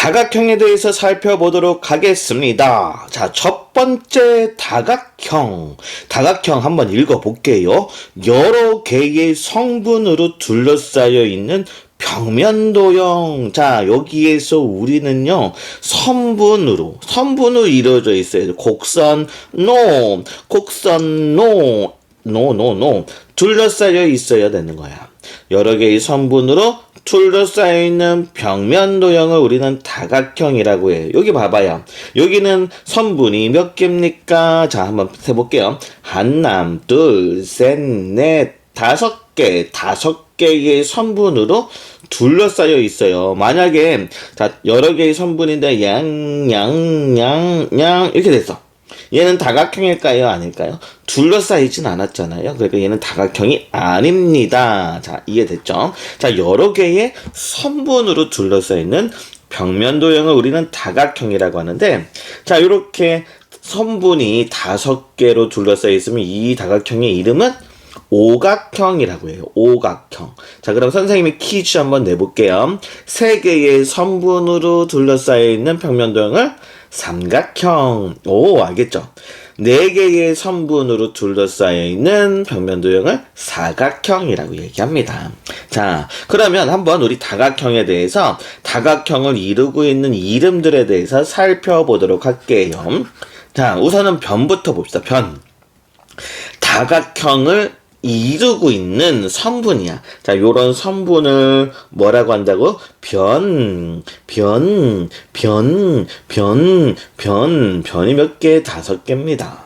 다각형에 대해서 살펴보도록 하겠습니다. 자, 첫 번째 다각형. 다각형 한번 읽어볼게요. 여러 개의 성분으로 둘러싸여 있는 평면도형. 자, 여기에서 우리는요, 선분으로 이루어져 있어요. 곡선, 노. 둘러싸여 있어야 되는 거야. 여러 개의 선분으로 둘러싸여 있는 평면도형을 우리는 다각형이라고 해요. 여기 봐봐요. 여기는 선분이 몇 개입니까? 자, 한번 해볼게요. 하나, 둘, 셋, 넷, 다섯 개의 선분으로 둘러싸여 있어요. 만약에, 자, 여러 개의 선분인데, 이렇게 됐어. 얘는 다각형일까요? 아닐까요? 둘러싸이진 않았잖아요. 그러니까 얘는 다각형이 아닙니다. 자, 이해됐죠? 자, 여러 개의 선분으로 둘러싸이는 평면도형을 우리는 다각형이라고 하는데, 자, 이렇게 선분이 5개로 둘러싸여 있으면 이 다각형의 이름은 오각형이라고 해요. 오각형. 자, 그럼 선생님이 퀴즈 한번 내볼게요. 3개의 선분으로 둘러싸여 있는 평면도형을 삼각형. 오, 알겠죠? 4개의 선분으로 둘러싸여 있는 평면도형을 사각형이라고 얘기합니다. 자, 그러면 한번 우리 다각형에 대해서 다각형을 이루고 있는 이름들에 대해서 살펴보도록 할게요. 자, 우선은 변부터 봅시다. 변. 다각형을 이루고 있는 선분이야. 자, 요런 선분을 뭐라고 한다고? 변이 몇 개? 5개입니다.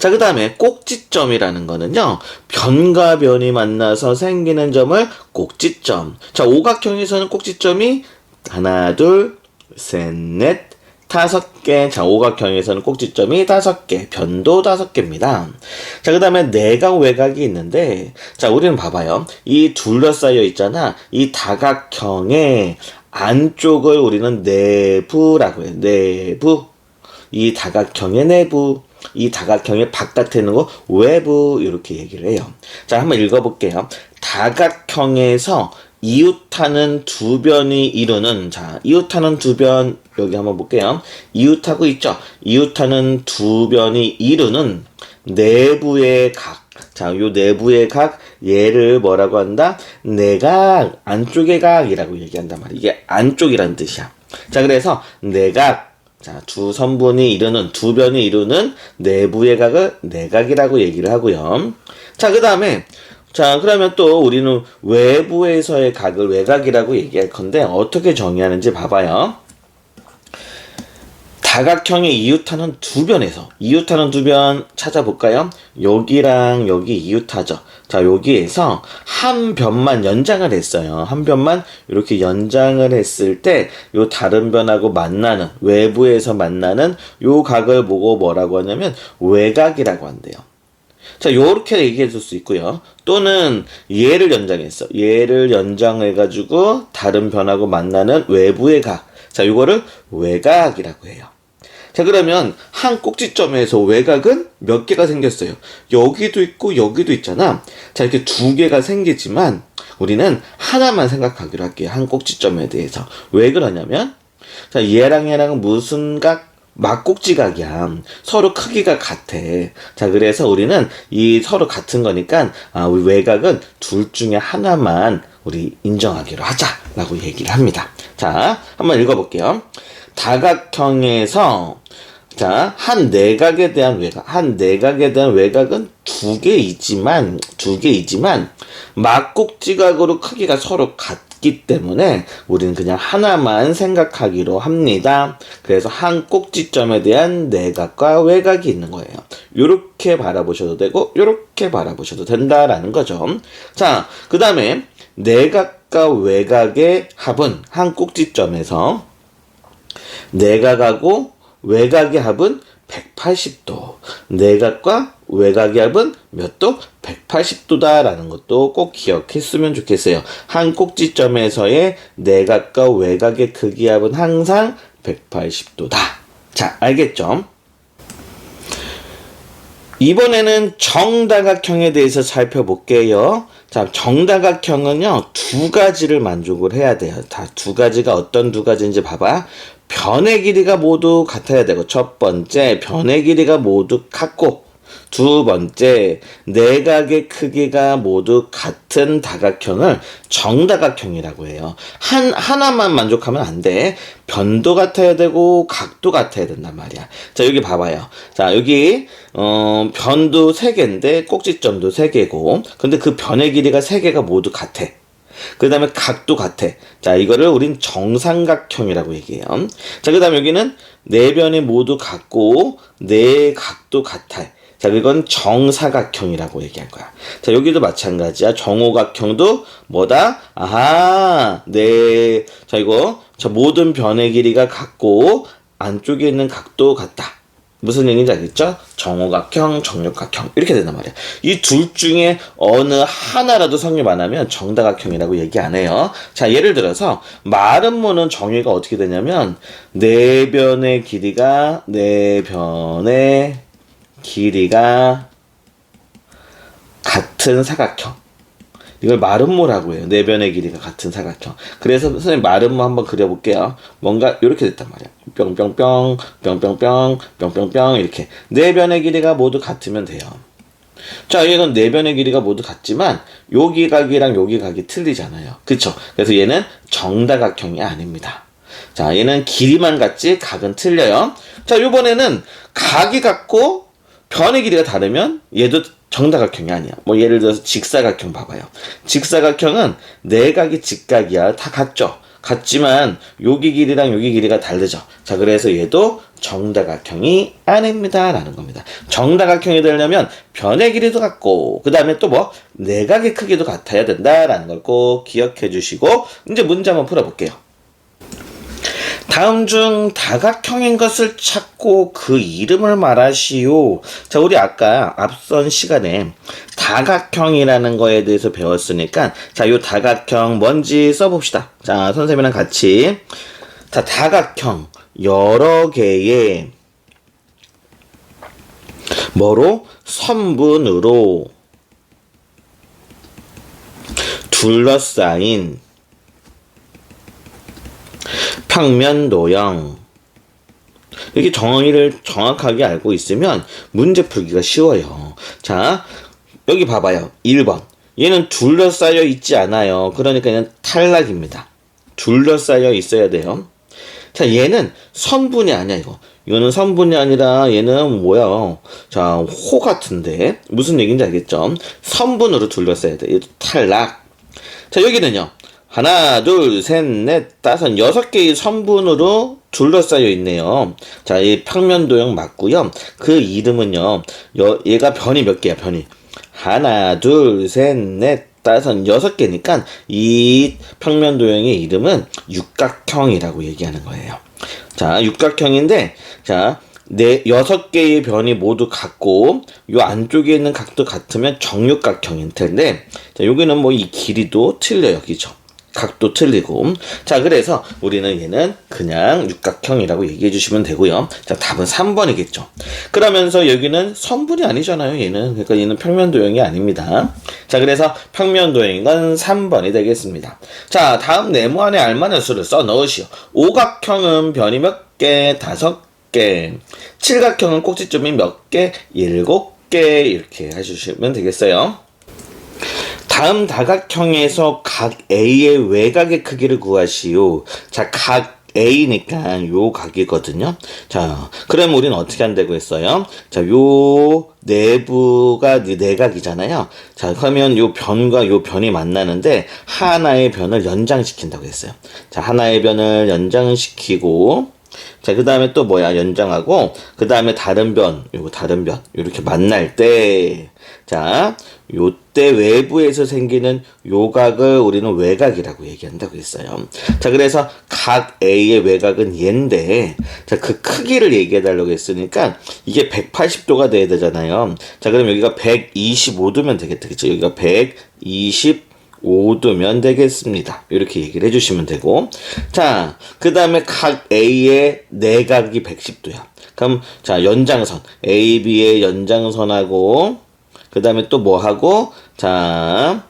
자, 그 다음에 꼭지점이라는 거는요, 변과 변이 만나서 생기는 점을 꼭지점. 자, 오각형에서는 꼭지점이 하나, 둘, 셋, 넷, 5개. 자, 오각형에서는 꼭지점이 5개, 변도 5개입니다. 자, 그 다음에 내각, 외각이 있는데, 자, 우리는 봐봐요. 이 둘러싸여 있잖아. 이 다각형의 안쪽을 우리는 내부라고 해요. 내부. 이 다각형의 내부. 이 다각형의 바깥에 있는 거 외부. 이렇게 얘기를 해요. 자, 한번 읽어볼게요. 다각형에서 이웃하는 두 변이 이루는, 자, 이웃하는 두 변, 여기 한번 볼게요. 이웃하고 있죠? 이웃하는 두 변이 이루는 내부의 각. 자, 요 내부의 각, 얘를 뭐라고 한다? 내각, 안쪽의 각이라고 얘기한단 말이야. 이게 안쪽이란 뜻이야. 자, 그래서 내각. 자, 두 선분이 이루는, 두 변이 이루는 내부의 각을 내각이라고 얘기를 하고요. 자, 그 다음에, 자, 그러면 또 우리는 외부에서의 각을 외각이라고 얘기할 건데 어떻게 정의하는지 봐봐요. 다각형의 이웃하는 두 변에서 이웃하는 두 변 찾아볼까요? 여기랑 여기 이웃하죠. 자, 여기에서 한 변만 연장을 했어요. 한 변만 이렇게 연장을 했을 때 요 다른 변하고 만나는, 외부에서 만나는 요 각을 보고 뭐라고 하냐면 외각이라고 한대요. 자, 요렇게 얘기해 줄 수 있고요. 또는 얘를 연장했어. 얘를 연장해가지고 다른 변하고 만나는 외부의 각. 자, 요거를 외각이라고 해요. 자, 그러면 한 꼭지점에서 외각은 몇 개가 생겼어요? 여기도 있고 여기도 있잖아. 자, 이렇게 2개가 생기지만 우리는 하나만 생각하기로 할게요. 한 꼭지점에 대해서. 왜 그러냐면, 자, 얘랑은 무슨 각? 막꼭지각이야. 서로 크기가 같아. 자, 그래서 우리는 이 서로 같은 거니까, 우리 외각은 둘 중에 하나만 우리 인정하기로 하자라고 얘기를 합니다. 자, 한번 읽어볼게요. 다각형에서, 자, 한 내각에 대한 외각, 한 내각에 대한 외각은 2개이지만, 막꼭지각으로 크기가 서로 같기 때문에 우리는 그냥 하나만 생각하기로 합니다. 그래서 한 꼭지점에 대한 내각과 외각이 있는 거예요. 요렇게 바라보셔도 되고, 요렇게 바라보셔도 된다라는 거죠. 자, 그 다음에 내각과 외각의 합은 한 꼭지점에서 내각하고 외각의 합은 180도. 내각과 외각의 합은 몇 도? 180도다라는 것도 꼭 기억했으면 좋겠어요. 한 꼭지점에서의 내각과 외각의 크기 합은 항상 180도다. 자, 알겠죠? 이번에는 정다각형에 대해서 살펴볼게요. 자, 정다각형은요, 두 가지를 만족을 해야 돼요. 다 두 가지가 어떤 두 가지인지 봐봐. 변의 길이가 모두 같아야 되고, 첫 번째, 변의 길이가 모두 같고, 두 번째, 내각의 크기가 모두 같은 다각형을 정다각형이라고 해요. 하나만 만족하면 안 돼. 변도 같아야 되고, 각도 같아야 된단 말이야. 자, 여기 봐봐요. 자, 여기, 변도 3개인데, 꼭지점도 3개고, 근데 그 변의 길이가 3개가 모두 같아. 그 다음에 각도 같아. 자, 이거를 우린 정삼각형이라고 얘기해요. 자, 그 다음에 여기는 네 변이 모두 같고, 네 각도 같아. 자, 이건 정사각형이라고 얘기할 거야. 자, 여기도 마찬가지야. 정오각형도 뭐다? 아하, 네. 자, 이거, 자, 모든 변의 길이가 같고, 안쪽에 있는 각도 같다. 무슨 얘기인지 알겠죠? 정오각형, 정육각형. 이렇게 된단 말이야. 이 둘 중에 어느 하나라도 성립 안 하면 정다각형이라고 얘기 안 해요. 자, 예를 들어서, 마름모는 정의가 어떻게 되냐면, 네 변의 길이가 같은 사각형. 이걸 마름모라고 해요. 네 변의 길이가 같은 사각형. 그래서 선생님 마름모 한번 그려볼게요. 뭔가 이렇게 됐단 말이야. 뿅뿅뿅, 뿅뿅뿅, 뿅뿅뿅 이렇게. 네 변의 길이가 모두 같으면 돼요. 자, 이건 네 변의 길이가 모두 같지만 여기 각이랑 여기 각이 틀리잖아요. 그쵸? 그래서 얘는 정다각형이 아닙니다. 자, 얘는 길이만 같지 각은 틀려요. 자, 요번에는 각이 같고 변의 길이가 다르면 얘도 정다각형이 아니야. 뭐 예를 들어서 직사각형 봐봐요. 직사각형은 네 각이 직각이야. 다 같죠? 같지만 여기 길이랑 여기 길이가 다르죠. 자, 그래서 얘도 정다각형이 아닙니다 라는 겁니다. 정다각형이 되려면 변의 길이도 같고 그 다음에 또 뭐 내각의 크기도 같아야 된다라는 걸 꼭 기억해 주시고 이제 문제 한번 풀어볼게요. 다음 중 다각형인 것을 찾고 그 이름을 말하시오. 자, 우리 아까 앞선 시간에 다각형이라는 거에 대해서 배웠으니까 자, 요 다각형 뭔지 써봅시다. 자, 선생님이랑 같이. 자, 다각형 여러 개의 뭐로? 선분으로 둘러싸인 평면도형. 이렇게 정의를 정확하게 알고 있으면 문제 풀기가 쉬워요. 자, 여기 봐봐요. 1번. 얘는 둘러싸여 있지 않아요. 그러니까 얘는 탈락입니다. 둘러싸여 있어야 돼요. 자, 얘는 선분이 아니야, 이거. 이거는 선분이 아니라 얘는 뭐야? 자, 호 같은데. 무슨 얘기인지 알겠죠? 선분으로 둘러싸야 돼. 얘도 탈락. 자, 여기는요. 하나, 둘, 셋, 넷, 다섯, 6개의 선분으로 둘러싸여 있네요. 자, 이 평면도형 맞고요. 그 이름은요. 얘가 변이 몇 개야, 변이. 하나, 둘, 셋, 넷, 다섯, 6개니까 이 평면도형의 이름은 육각형이라고 얘기하는 거예요. 자, 육각형인데, 자, 6개의 변이 모두 같고, 요 안쪽에 있는 각도 같으면 정육각형일 텐데, 자, 여기는 뭐 이 길이도 틀려요. 그죠? 각도 틀리고. 자, 그래서 우리는 얘는 그냥 육각형이라고 얘기해 주시면 되고요. 자, 답은 3번이겠죠. 그러면서 여기는 선분이 아니잖아요, 얘는. 그러니까 얘는 평면도형이 아닙니다. 자, 그래서 평면도형인 건 3번이 되겠습니다. 자, 다음 네모 안에 알맞은 수를 써 넣으시오. 오각형은 변이 몇 개? 5개. 칠각형은 꼭지점이 몇 개? 7개. 이렇게 해주시면 되겠어요. 다음 다각형에서 각 A의 외곽의 크기를 구하시오. 자, 각 A니까 요 각이거든요. 자, 그럼 우리는 어떻게 한다고 했어요? 자, 요 내부가 내각이잖아요. 자, 그러면 요 변과 요 변이 만나는데 하나의 변을 연장시킨다고 했어요. 자, 하나의 변을 연장시키고 자, 그 다음에 또 뭐야? 연장하고, 그 다음에 다른 변, 요거 다른 변, 요렇게 만날 때, 자, 요때 외부에서 생기는 요각을 우리는 외곽이라고 얘기한다고 했어요. 자, 그래서 각 A의 외곽은 얘인데, 자, 그 크기를 얘기해달라고 했으니까, 이게 180도가 돼야 되잖아요. 자, 그럼 여기가 125도면 되겠다. 그쵸? 여기가 125도면 되겠습니다. 이렇게 얘기를 해주시면 되고. 자, 그 다음에 각 A의 내각이 110도야. 그럼, 자, 연장선. AB의 연장선하고, 그 다음에 또 뭐 하고, 자,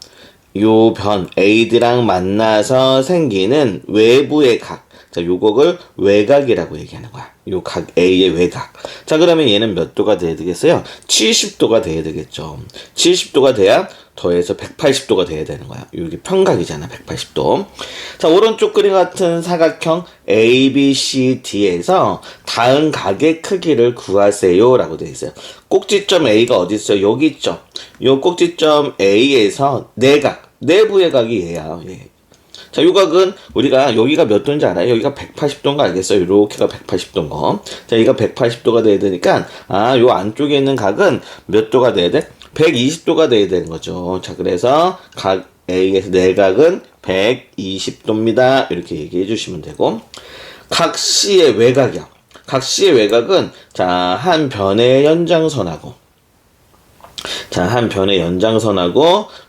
요 변 A랑 만나서 생기는 외부의 각. 자, 요거를 외곽이라고 얘기하는 거야. 요 각 A의 외곽. 자, 그러면 얘는 몇 도가 돼야 되겠어요? 70도가 돼야 되겠죠. 70도가 돼야 더해서 180도가 돼야 되는 거야. 여기 평각이잖아, 180도. 자, 오른쪽 그림 같은 사각형 ABCD에서 다음 각의 크기를 구하세요 라고 되어 있어요. 꼭지점 A가 어디 있어요? 여기 있죠. 요 꼭지점 A에서 내각, 내부의 각이 얘야. 얘. 자, 요 각은 우리가 여기가 몇 도인지 알아요? 여기가 180도인 거 알겠어요? 요렇게가 180도인 거. 자, 여기가 180도가 돼야 되니까 요 안쪽에 있는 각은 몇 도가 돼야 돼? 120도가 돼야 되는 거죠. 자, 그래서 각 A에서 내각은 120도입니다. 이렇게 얘기해 주시면 되고, 각 C의 외곽이요. 각 C의 외곽은 자, 한 변의 연장선하고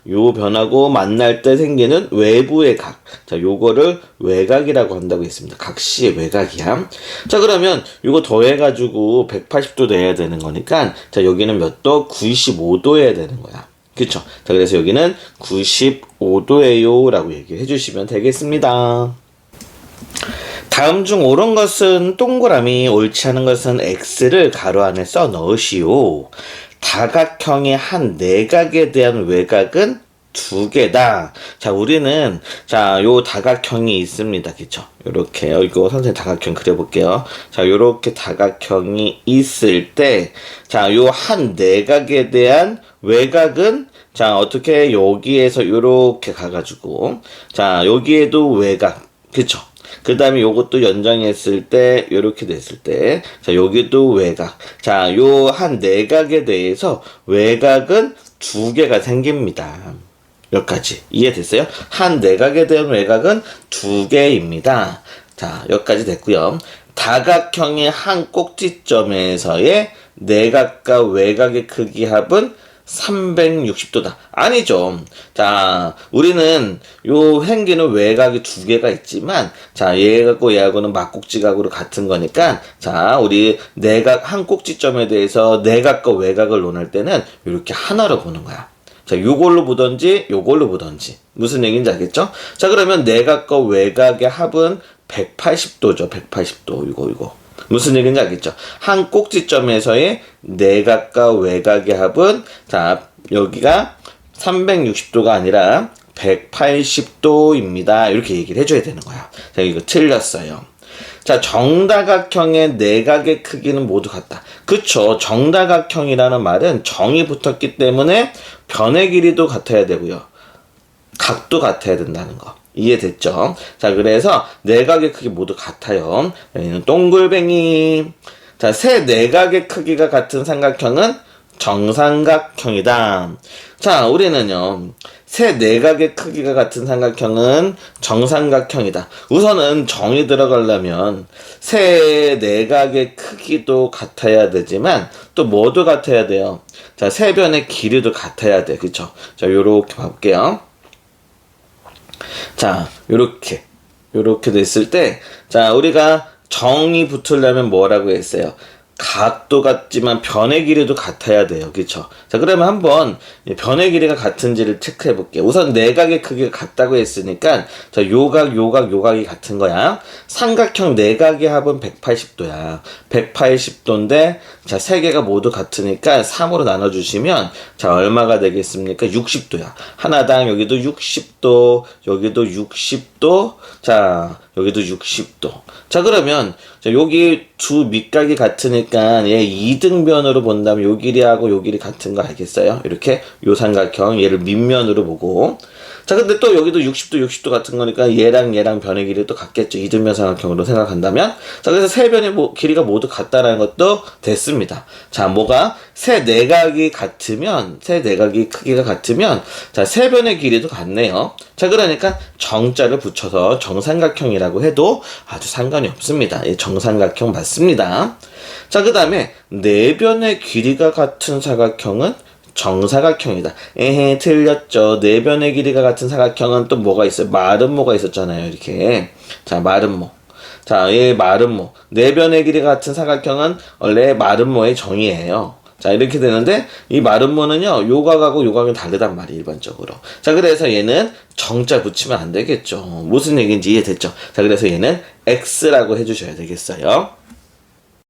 요 변하고 만날 때 생기는 외부의 각. 자, 요거를 외곽이라고 한다고 했습니다. 각 C의 외곽이야. 자, 그러면 요거 더해가지고 180도 돼야 되는 거니까, 자, 여기는 몇 도? 95도 해야 되는 거야. 그쵸? 자, 그래서 여기는 95도예요 라고 얘기해 주시면 되겠습니다. 다음 중 옳은 것은 동그라미, 옳지 않은 것은 X를 가로 안에 써 넣으시오. 다각형의 한 내각에 대한 외곽은 2개다. 자, 우리는 요 다각형이 있습니다. 그쵸? 요렇게요. 이거 선생님 다각형 그려볼게요. 자, 요렇게 다각형이 있을 때, 자, 요 한 내각에 대한 외곽은, 자, 어떻게 여기에서 요렇게 가가지고, 자, 여기에도 외곽. 그쵸? 그 다음에 요것도 연장했을 때, 요렇게 됐을 때, 자, 여기도 외곽. 자, 요 한 내각에 대해서 외곽은 2개가 생깁니다. 여기까지. 이해됐어요? 한 내각에 대한 외곽은 2개입니다. 자, 여기까지 됐고요. 다각형의 한 꼭지점에서의 내각과 외곽의 크기 합은 360도다. 아니죠. 자, 우리는 요 행기는 외곽이 2개가 있지만, 자, 얘하고 얘하고는 막꼭지각으로 같은 거니까, 자, 우리 내각 한 꼭지점에 대해서 내각과 외곽을 논할 때는 이렇게 하나로 보는 거야. 자, 요걸로 보던지 요걸로 보던지. 무슨 얘기인지 알겠죠? 자, 그러면 내각과 외곽의 합은 180도죠. 180도. 이거. 무슨 얘기인지 알겠죠? 한 꼭지점에서의 내각과 외곽의 합은, 자, 여기가 360도가 아니라 180도입니다. 이렇게 얘기를 해줘야 되는 거야. 자, 이거 틀렸어요. 자, 정다각형의 내각의 크기는 모두 같다. 그쵸. 정다각형이라는 말은 정이 붙었기 때문에 변의 길이도 같아야 되고요. 각도 같아야 된다는 거. 이해됐죠? 자, 그래서 내각의 크기 모두 같아요. 여기는 동글뱅이. 자, 세 내각의 크기가 같은 삼각형은 정삼각형이다. 자, 우리는요, 세 내각의 크기가 같은 삼각형은 정삼각형이다. 우선은 정이 들어가려면 세 내각의 크기도 같아야 되지만 또 뭐도 같아야 돼요? 자, 세 변의 길이도 같아야 돼. 그쵸? 자, 요렇게 봐볼게요. 자, 요렇게 됐을 때, 자, 우리가 정이 붙으려면 뭐라고 했어요? 각도 같지만 변의 길이도 같아야 돼요. 그쵸? 자, 그러면 한번 변의 길이가 같은지를 체크해 볼게요. 우선 내각의 크기가 같다고 했으니까, 자, 요각이 같은 거야. 삼각형 내각의 합은 180도야. 180도인데, 자, 세 개가 모두 같으니까 3으로 나눠주시면, 자, 얼마가 되겠습니까? 60도야. 하나당 여기도 60도, 여기도 60도, 자, 여기도 60도. 자, 그러면, 자, 여기 두 밑각이 같으니까 얘 2등변으로 본다면 요 길이하고 요 길이 같은 거 알겠어요? 이렇게 요 삼각형 얘를 밑면으로 보고, 자, 근데 또 여기도 60도 같은 거니까 얘랑 변의 길이 또 같겠죠. 이등변 삼각형으로 생각한다면. 자, 그래서 세 변의 길이가 모두 같다라는 것도 됐습니다. 자, 뭐가? 세 내각이 같으면, 세 내각이 크기가 같으면, 자, 세 변의 길이도 같네요. 자, 그러니까 정자를 붙여서 정삼각형이라고 해도 아주 상관이 없습니다. 예, 정삼각형 맞습니다. 자, 그 다음에 네 변의 길이가 같은 사각형은 정사각형이다. 에헤, 틀렸죠. 네 변의 길이가 같은 사각형은 또 뭐가 있어요? 마름모가 있었잖아요. 이렇게. 자, 마름모. 자, 마름모. 네 변의 길이가 같은 사각형은 원래 마름모의 정의예요. 자, 이렇게 되는데, 이 마름모는요, 요각하고 요각이 다르단 말이에요, 일반적으로. 자, 그래서 얘는 정자 붙이면 안 되겠죠. 무슨 얘기인지 이해됐죠? 자, 그래서 얘는 X라고 해주셔야 되겠어요.